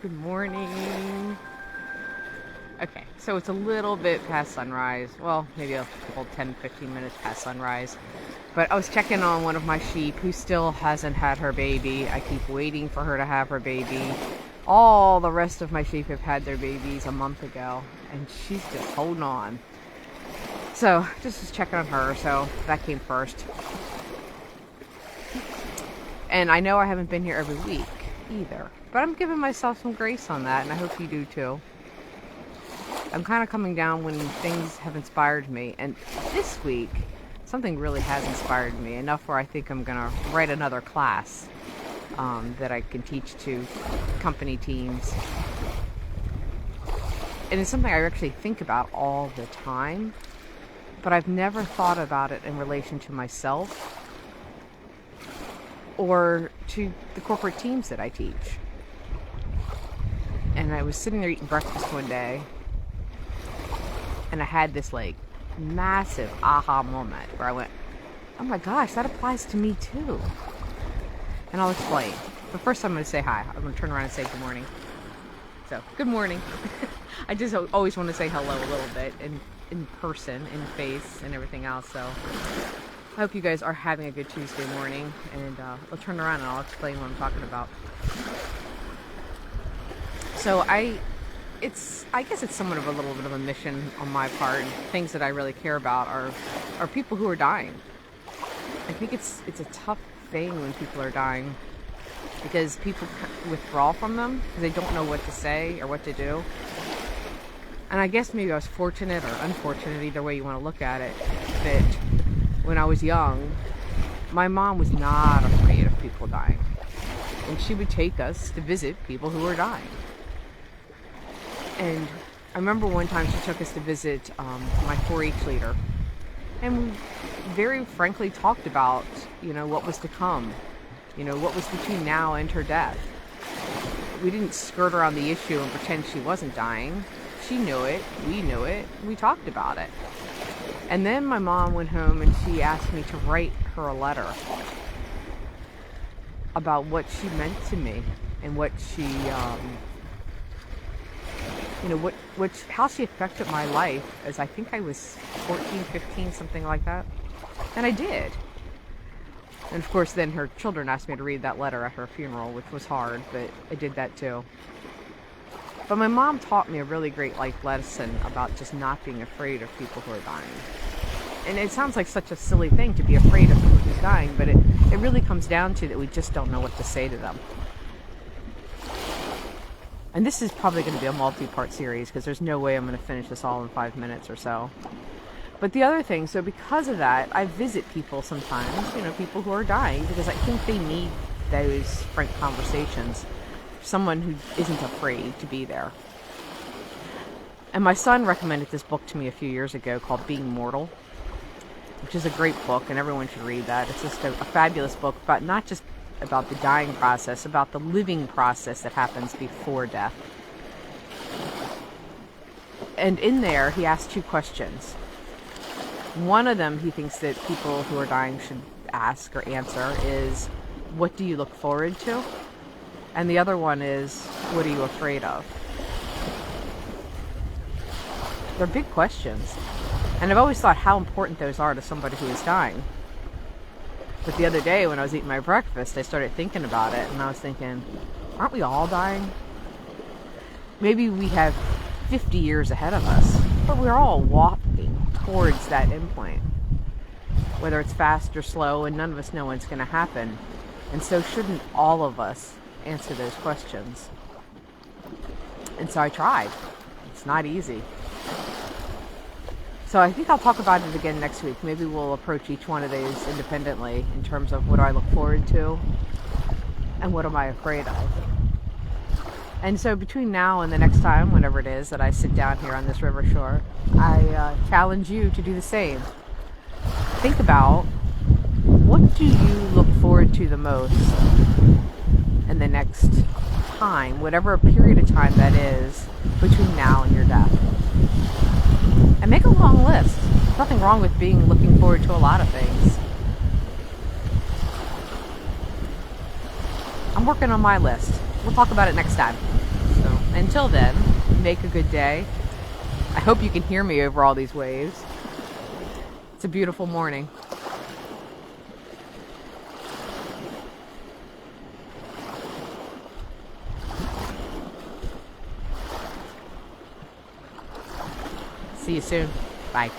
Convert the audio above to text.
Good morning. Okay, so it's a little bit past sunrise. Well, maybe a couple 10, 15 minutes past sunrise. But I was checking on one of my sheep who still hasn't had her baby. I keep waiting for her to have her baby. All the rest of my sheep have had their babies a month ago, and she's just holding on. So, just was checking on her, so that came first. And I know I haven't been here every week either, but I'm giving myself some grace on that, and I hope you do too. I'm kind of coming down when things have inspired me, and this week something really has inspired me enough where I think I'm gonna write another class that I can teach to company teams. And it's something I actually think about all the time, but I've never thought about it in relation to myself or to the corporate teams that I teach. And I was sitting there eating breakfast one day, and I had this like massive aha moment where I went, oh my gosh, that applies to me too. And I'll explain. But first I'm going to say hi. I'm going to turn around and say good morning. So, good morning. I just always want to say hello a little bit in person, in face, and everything else. So, I hope you guys are having a good Tuesday morning. And I'll turn around and I'll explain what I'm talking about. So, I guess it's somewhat of a little bit of a mission on my part. Things that I really care about are people who are dying. I think it's a tough thing when people are dying because people withdraw from them because they don't know what to say or what to do. And I guess maybe I was fortunate or unfortunate, either way you want to look at it, that when I was young, my mom was not afraid of people dying. And she would take us to visit people who were dying. And I remember one time she took us to visit my 4-H leader. And we very frankly talked about, what was to come. What was between now and her death. We didn't skirt around the issue and pretend she wasn't dying. She knew it. We knew it. We talked about it. And then my mom went home and she asked me to write her a letter about what she meant to me and what she... how she affected my life as I think I was 14, 15, something like that. And I did. And of course then her children asked me to read that letter at her funeral, which was hard, but I did that too. But my mom taught me a really great life lesson about just not being afraid of people who are dying. And it sounds like such a silly thing to be afraid of someone who's dying, but it really comes down to that we just don't know what to say to them. And this is probably going to be a multi-part series because there's no way I'm going to finish this all in 5 minutes or so. But the other thing, so because of that, I visit people sometimes, people who are dying, because I think they need those frank conversations. Someone who isn't afraid to be there. And my son recommended this book to me a few years ago called Being Mortal, which is a great book and everyone should read that. It's just a fabulous book about not just about the dying process, about the living process that happens before death. And in there, he asks 2 questions. One of them he thinks that people who are dying should ask or answer is, what do you look forward to? And the other one is, what are you afraid of? They're big questions. And I've always thought how important those are to somebody who is dying. But the other day when I was eating my breakfast, I started thinking about it, and I was thinking, aren't we all dying? Maybe we have 50 years ahead of us, but we're all walking towards that endpoint. Whether it's fast or slow, and none of us know when it's going to happen. And so shouldn't all of us answer those questions? And so I tried. It's not easy. So I think I'll talk about it again next week. Maybe we'll approach each one of these independently in terms of what do I look forward to and what am I afraid of. And so between now and the next time, whenever it is that I sit down here on this river shore, I challenge you to do the same. Think about, what do you look forward to the most in the next time, whatever period of time that is, between now and your death? And make a long list. There's nothing wrong with looking forward to a lot of things. I'm working on my list. We'll talk about it next time. Until then, make a good day. I hope you can hear me over all these waves. It's a beautiful morning. See you soon. Bye.